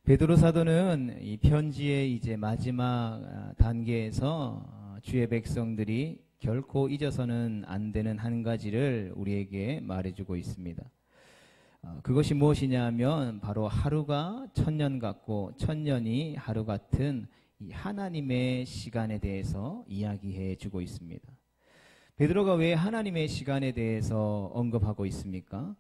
베드로 사도는 이 편지의 이제 마지막 단계에서 주의 백성들이 결코 잊어서는 안 되는 한 가지를 우리에게 말해주고 있습니다. 그것이 무엇이냐 하면 바로 하루가 천년 같고 천년이 하루 같은 이 하나님의 시간에 대해서 이야기해 주고 있습니다. 베드로가 왜 하나님의 시간에 대해서 언급하고 있습니까?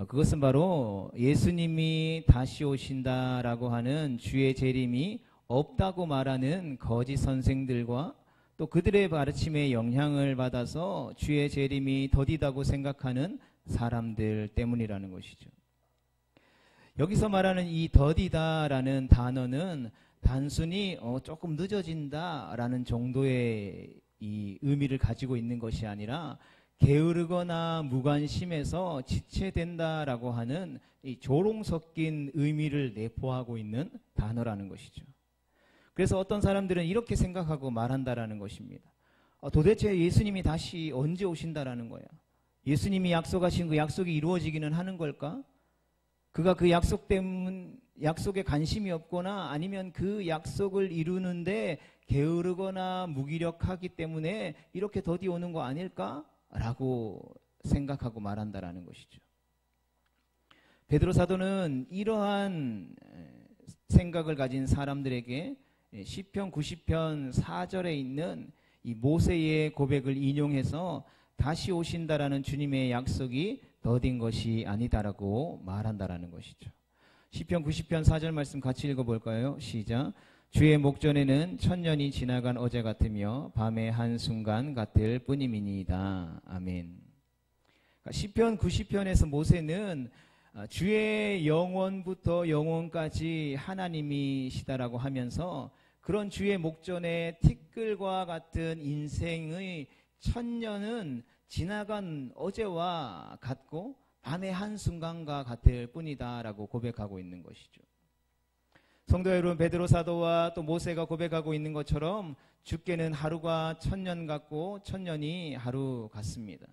그것은 바로 예수님이 다시 오신다라고 하는 주의 재림이 없다고 말하는 거짓 선생들과 또 그들의 가르침에 영향을 받아서 주의 재림이 더디다고 생각하는 사람들 때문이라는 것이죠. 여기서 말하는 이 더디다라는 단어는 단순히 조금 늦어진다라는 정도의 이 의미를 가지고 있는 것이 아니라 게으르거나 무관심해서 지체된다라고 하는 이 조롱 섞인 의미를 내포하고 있는 단어라는 것이죠. 그래서 어떤 사람들은 이렇게 생각하고 말한다라는 것입니다. 도대체 예수님이 다시 언제 오신다라는 거야? 예수님이 약속하신 그 약속이 이루어지기는 하는 걸까? 그가 그 약속에 관심이 없거나 아니면 그 약속을 이루는데 게으르거나 무기력하기 때문에 이렇게 더디 오는 거 아닐까? 라고 생각하고 말한다라는 것이죠. 베드로 사도는 이러한 생각을 가진 사람들에게 시편 90편 4절에 있는 이 모세의 고백을 인용해서 다시 오신다라는 주님의 약속이 더딘 것이 아니다라고 말한다라는 것이죠. 시편 90편 4절 말씀 같이 읽어볼까요? 시작. 주의 목전에는 천년이 지나간 어제 같으며 밤의 한순간 같을 뿐임이니이다. 아멘. 시편 90편에서 모세는 주의 영원부터 영원까지 하나님이시다라고 하면서 그런 주의 목전에 티끌과 같은 인생의 천년은 지나간 어제와 같고 밤의 한순간과 같을 뿐이다라고 고백하고 있는 것이죠. 성도 여러분, 베드로 사도와 또 모세가 고백하고 있는 것처럼 주께는 하루가 천년 같고 천년이 하루 같습니다.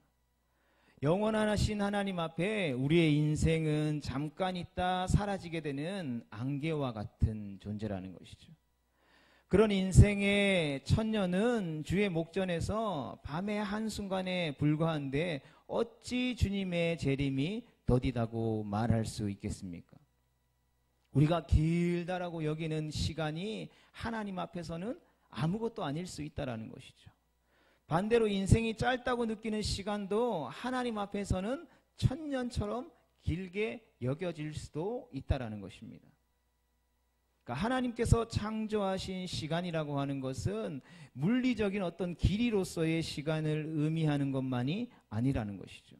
영원하신 하나님 앞에 우리의 인생은 잠깐 있다 사라지게 되는 안개와 같은 존재라는 것이죠. 그런 인생의 천년은 주의 목전에서 밤의 한순간에 불과한데 어찌 주님의 재림이 더디다고 말할 수 있겠습니까? 우리가 길다라고 여기는 시간이 하나님 앞에서는 아무것도 아닐 수 있다라는 것이죠. 반대로 인생이 짧다고 느끼는 시간도 하나님 앞에서는 천년처럼 길게 여겨질 수도 있다라는 것입니다. 그러니까 하나님께서 창조하신 시간이라고 하는 것은 물리적인 어떤 길이로서의 시간을 의미하는 것만이 아니라는 것이죠.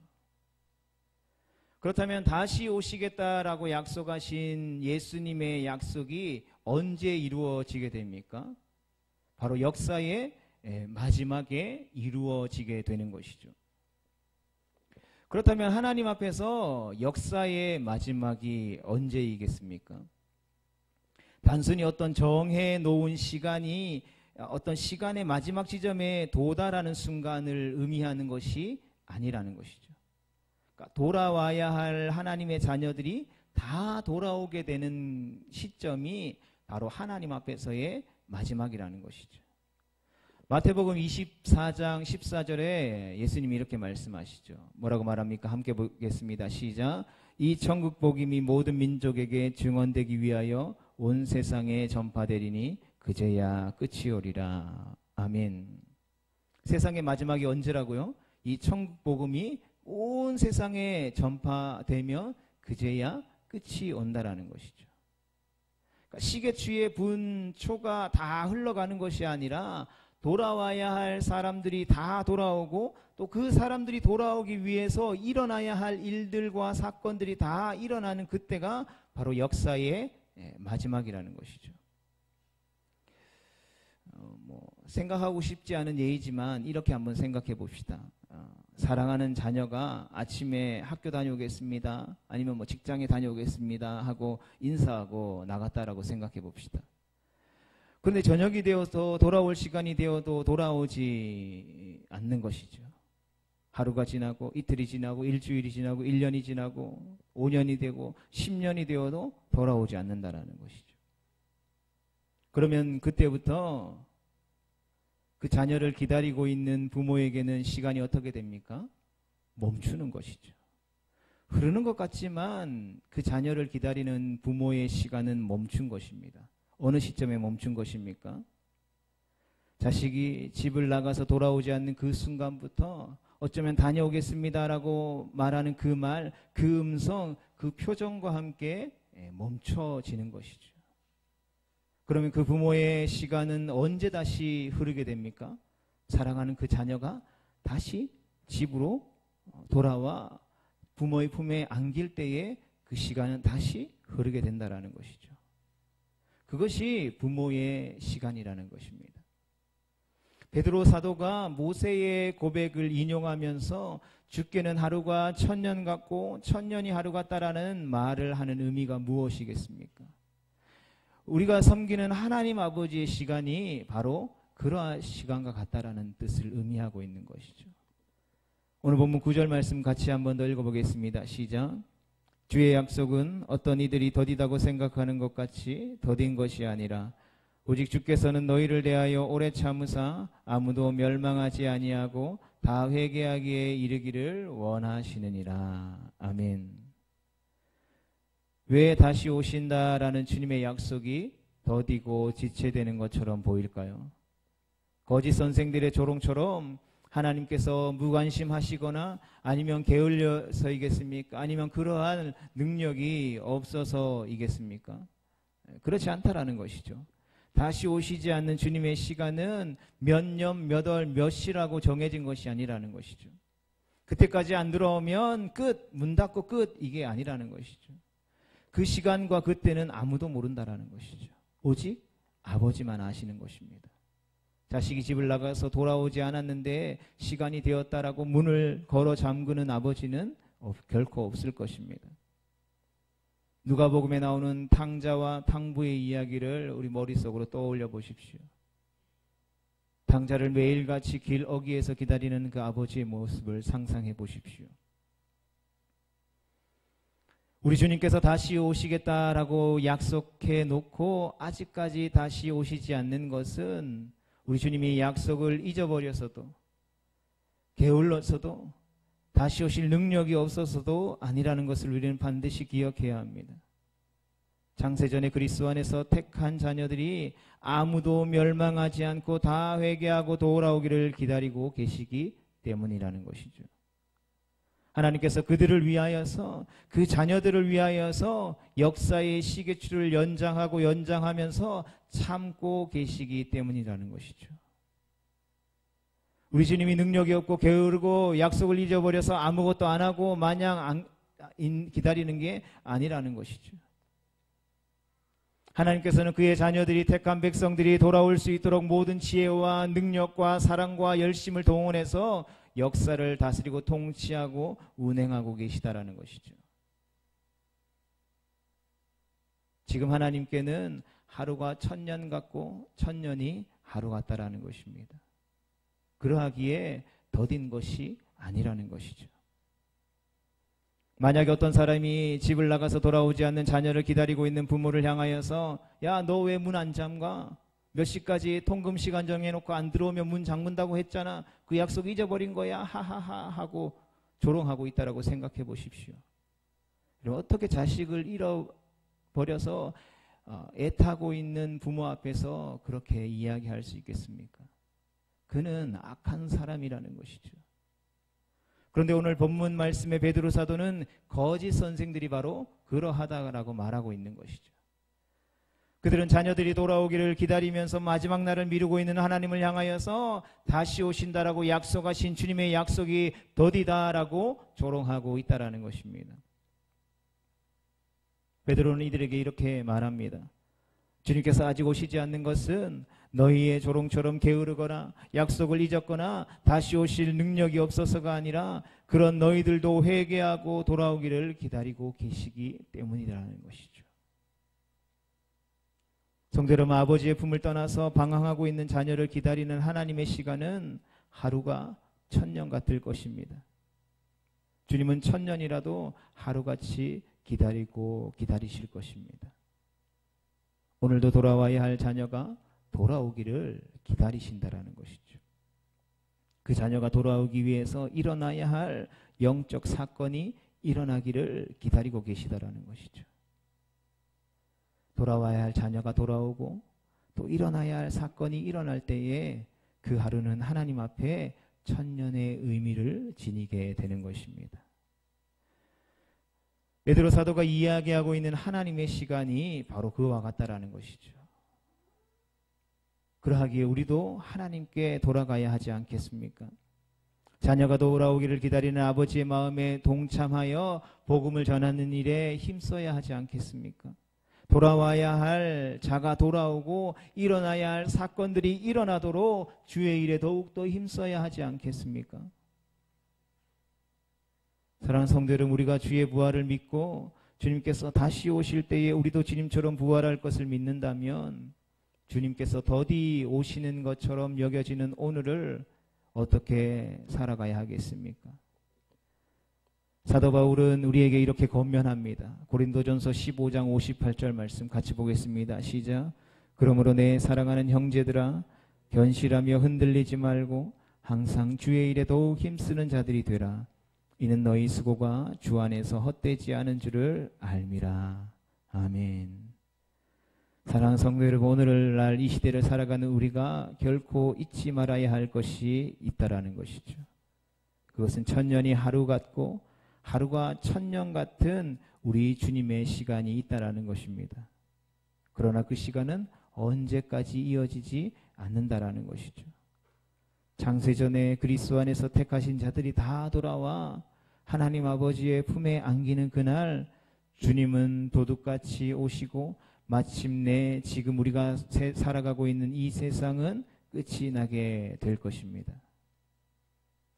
그렇다면 다시 오시겠다라고 약속하신 예수님의 약속이 언제 이루어지게 됩니까? 바로 역사의 마지막에 이루어지게 되는 것이죠. 그렇다면 하나님 앞에서 역사의 마지막이 언제이겠습니까? 단순히 어떤 정해 놓은 시간이 어떤 시간의 마지막 지점에 도달하는 순간을 의미하는 것이 아니라는 것이죠. 그러니까 돌아와야 할 하나님의 자녀들이 다 돌아오게 되는 시점이 바로 하나님 앞에서의 마지막이라는 것이죠. 마태복음 24장 14절에 예수님이 이렇게 말씀하시죠. 뭐라고 말합니까? 함께 보겠습니다. 시작. 이 천국 복음이 모든 민족에게 증언되기 위하여 온 세상에 전파되리니 그제야 끝이 오리라. 아멘. 세상의 마지막이 언제라고요? 이 천국 복음이 온 세상에 전파되면 그제야 끝이 온다라는 것이죠. 그러니까 시계추의 분초가 다 흘러가는 것이 아니라 돌아와야 할 사람들이 다 돌아오고 또 그 사람들이 돌아오기 위해서 일어나야 할 일들과 사건들이 다 일어나는 그때가 바로 역사의 마지막이라는 것이죠. 생각하고 싶지 않은 예이지만 이렇게 한번 생각해 봅시다. 사랑하는 자녀가 아침에 학교 다녀오겠습니다. 아니면 직장에 다녀오겠습니다 하고 인사하고 나갔다라고 생각해 봅시다. 그런데 저녁이 되어서 돌아올 시간이 되어도 돌아오지 않는 것이죠. 하루가 지나고 이틀이 지나고 일주일이 지나고 1년이 지나고 5년이 되고 10년이 되어도 돌아오지 않는다라는 것이죠. 그러면 그때부터 그 자녀를 기다리고 있는 부모에게는 시간이 어떻게 됩니까? 멈추는 것이죠. 흐르는 것 같지만 그 자녀를 기다리는 부모의 시간은 멈춘 것입니다. 어느 시점에 멈춘 것입니까? 자식이 집을 나가서 돌아오지 않는 그 순간부터 어쩌면 다녀오겠습니다라고 말하는 그 말, 그 음성, 그 표정과 함께 멈춰지는 것이죠. 그러면 그 부모의 시간은 언제 다시 흐르게 됩니까? 사랑하는 그 자녀가 다시 집으로 돌아와 부모의 품에 안길 때에 그 시간은 다시 흐르게 된다라는 것이죠. 그것이 부모의 시간이라는 것입니다. 베드로 사도가 모세의 고백을 인용하면서 주께는 하루가 1000년 같고 1000년이 하루 같다라는 말을 하는 의미가 무엇이겠습니까? 우리가 섬기는 하나님 아버지의 시간이 바로 그러한 시간과 같다라는 뜻을 의미하고 있는 것이죠. 오늘 본문 9절 말씀 같이 한번 더 읽어보겠습니다. 시작. 주의 약속은 어떤 이들이 더디다고 생각하는 것 같이 더딘 것이 아니라 오직 주께서는 너희를 대하여 오래 참으사 아무도 멸망하지 아니하고 다 회개하기에 이르기를 원하시느니라. 아멘. 왜 다시 오신다라는 주님의 약속이 더디고 지체되는 것처럼 보일까요? 거짓 선생들의 조롱처럼 하나님께서 무관심하시거나 아니면 게을려서이겠습니까? 아니면 그러한 능력이 없어서이겠습니까? 그렇지 않다라는 것이죠. 다시 오시지 않는 주님의 시간은 몇 년, 몇 월, 몇 시라고 정해진 것이 아니라는 것이죠. 그때까지 안 들어오면 끝, 문 닫고 끝, 이게 아니라는 것이죠. 그 시간과 그때는 아무도 모른다라는 것이죠. 오직 아버지만 아시는 것입니다. 자식이 집을 나가서 돌아오지 않았는데 시간이 되었다라고 문을 걸어 잠그는 아버지는 결코 없을 것입니다. 누가복음에 나오는 탕자와 탕부의 이야기를 우리 머릿속으로 떠올려 보십시오. 탕자를 매일같이 길 어귀에서 기다리는 그 아버지의 모습을 상상해 보십시오. 우리 주님께서 다시 오시겠다라고 약속해 놓고 아직까지 다시 오시지 않는 것은 우리 주님이 약속을 잊어버려서도 게을러서도 다시 오실 능력이 없어서도 아니라는 것을 우리는 반드시 기억해야 합니다. 창세전에 그리스도 안에서 택한 자녀들이 아무도 멸망하지 않고 다 회개하고 돌아오기를 기다리고 계시기 때문이라는 것이죠. 하나님께서 그들을 위하여서 그 자녀들을 위하여서 역사의 시계추를 연장하고 연장하면서 참고 계시기 때문이라는 것이죠. 우리 주님이 능력이 없고 게으르고 약속을 잊어버려서 아무것도 안 하고 마냥 기다리는 게 아니라는 것이죠. 하나님께서는 그의 자녀들이 택한 백성들이 돌아올 수 있도록 모든 지혜와 능력과 사랑과 열심을 동원해서 역사를 다스리고 통치하고 운행하고 계시다라는 것이죠. 지금 하나님께는 하루가 1000년 같고 1000년이 하루 같다라는 것입니다. 그러하기에 더딘 것이 아니라는 것이죠. 만약에 어떤 사람이 집을 나가서 돌아오지 않는 자녀를 기다리고 있는 부모를 향하여서 야, 너 왜 문 안 잠가? 몇 시까지 통금 시간 정해놓고 안 들어오면 문 잠근다고 했잖아. 그 약속 잊어버린 거야. 하하하 하고 조롱하고 있다라고 생각해 보십시오. 어떻게 자식을 잃어버려서 애타고 있는 부모 앞에서 그렇게 이야기할 수 있겠습니까? 그는 악한 사람이라는 것이죠. 그런데 오늘 본문 말씀의 베드로 사도는 거짓 선생들이 바로 그러하다라고 말하고 있는 것이죠. 그들은 자녀들이 돌아오기를 기다리면서 마지막 날을 미루고 있는 하나님을 향하여서 다시 오신다라고 약속하신 주님의 약속이 더디다라고 조롱하고 있다라는 것입니다. 베드로는 이들에게 이렇게 말합니다. 주님께서 아직 오시지 않는 것은 너희의 조롱처럼 게으르거나 약속을 잊었거나 다시 오실 능력이 없어서가 아니라 그런 너희들도 회개하고 돌아오기를 기다리고 계시기 때문이라는 것이죠. 성도 여러분, 아버지의 품을 떠나서 방황하고 있는 자녀를 기다리는 하나님의 시간은 하루가 천년 같을 것입니다. 주님은 천년이라도 하루같이 기다리고 기다리실 것입니다. 오늘도 돌아와야 할 자녀가 돌아오기를 기다리신다라는 것이죠. 그 자녀가 돌아오기 위해서 일어나야 할 영적 사건이 일어나기를 기다리고 계시다라는 것이죠. 돌아와야 할 자녀가 돌아오고 또 일어나야 할 사건이 일어날 때에 그 하루는 하나님 앞에 천년의 의미를 지니게 되는 것입니다. 베드로 사도가 이야기하고 있는 하나님의 시간이 바로 그와 같다라는 것이죠. 그러하기에 우리도 하나님께 돌아가야 하지 않겠습니까? 자녀가 돌아오기를 기다리는 아버지의 마음에 동참하여 복음을 전하는 일에 힘써야 하지 않겠습니까? 돌아와야 할 자가 돌아오고 일어나야 할 사건들이 일어나도록 주의 일에 더욱더 힘써야 하지 않겠습니까? 사랑하는 성도 여러분, 우리가 주의 부활을 믿고 주님께서 다시 오실 때에 우리도 주님처럼 부활할 것을 믿는다면 주님께서 더디 오시는 것처럼 여겨지는 오늘을 어떻게 살아가야 하겠습니까? 사도 바울은 우리에게 이렇게 권면합니다. 고린도전서 15장 58절 말씀 같이 보겠습니다. 시작. 그러므로 내 사랑하는 형제들아, 견실하며 흔들리지 말고 항상 주의 일에 더욱 힘쓰는 자들이 되라. 이는 너희 수고가 주 안에서 헛되지 않은 줄을 알미라. 아멘. 사랑하는 성도 여러분, 오늘날 이 시대를 살아가는 우리가 결코 잊지 말아야 할 것이 있다라는 것이죠. 그것은 천년이 하루 같고 하루가 천년 같은 우리 주님의 시간이 있다라는 것입니다. 그러나 그 시간은 언제까지 이어지지 않는다라는 것이죠. 창세전에 그리스도 안에서 택하신 자들이 다 돌아와 하나님 아버지의 품에 안기는 그날 주님은 도둑같이 오시고 마침내 지금 우리가 살아가고 있는 이 세상은 끝이 나게 될 것입니다.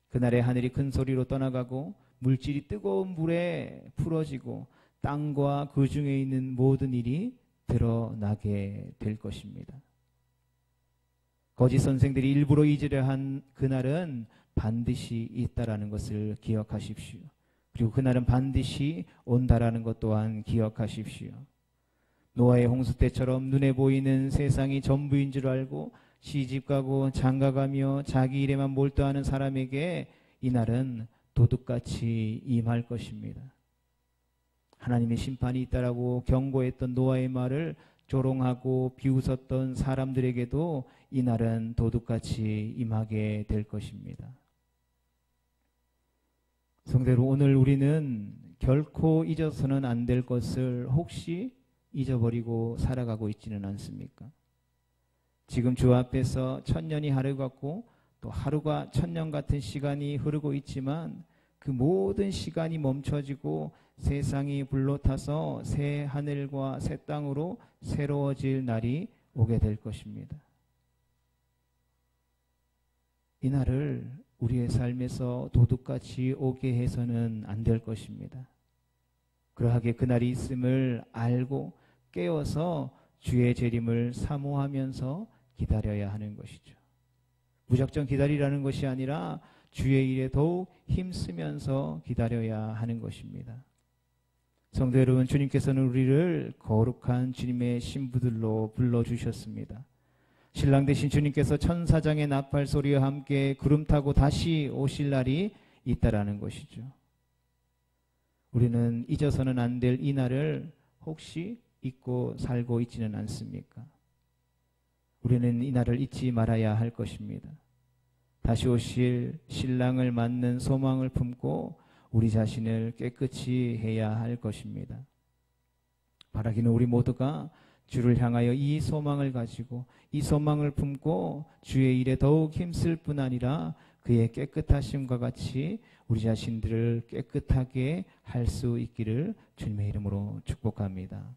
그날에 하늘이 큰 소리로 떠나가고 물질이 뜨거운 물에 풀어지고 땅과 그 중에 있는 모든 일이 드러나게 될 것입니다. 거짓 선생들이 일부러 잊으려 한 그날은 반드시 있다라는 것을 기억하십시오. 그리고 그날은 반드시 온다라는 것 또한 기억하십시오. 노아의 홍수 때처럼 눈에 보이는 세상이 전부인 줄 알고 시집가고 장가가며 자기 일에만 몰두하는 사람에게 이날은 도둑같이 임할 것입니다. 하나님의 심판이 있다라고 경고했던 노아의 말을 조롱하고 비웃었던 사람들에게도 이날은 도둑같이 임하게 될 것입니다. 성대로 오늘 우리는 결코 잊어서는 안 될 것을 혹시 잊어버리고 살아가고 있지는 않습니까? 지금 주 앞에서 천년이 하루 같고 또 하루가 천년 같은 시간이 흐르고 있지만 그 모든 시간이 멈춰지고 세상이 불로타서 새 하늘과 새 땅으로 새로워질 날이 오게 될 것입니다. 이 날을 우리의 삶에서 도둑같이 오게 해서는 안 될 것입니다. 그러하게 그날이 있음을 알고 깨어서 주의 재림을 사모하면서 기다려야 하는 것이죠. 무작정 기다리라는 것이 아니라 주의 일에 더욱 힘쓰면서 기다려야 하는 것입니다. 성도 여러분, 주님께서는 우리를 거룩한 주님의 신부들로 불러주셨습니다. 신랑 되신 주님께서 천사장의 나팔 소리와 함께 구름 타고 다시 오실 날이 있다라는 것이죠. 우리는 잊어서는 안 될 이 날을 혹시 잊고 살고 있지는 않습니까? 우리는 이 날을 잊지 말아야 할 것입니다. 다시 오실 신랑을 맞는 소망을 품고 우리 자신을 깨끗이 해야 할 것입니다. 바라기는 우리 모두가 주를 향하여 이 소망을 가지고 이 소망을 품고 주의 일에 더욱 힘쓸 뿐 아니라 그의 깨끗하심과 같이 우리 자신들을 깨끗하게 할 수 있기를 주님의 이름으로 축복합니다.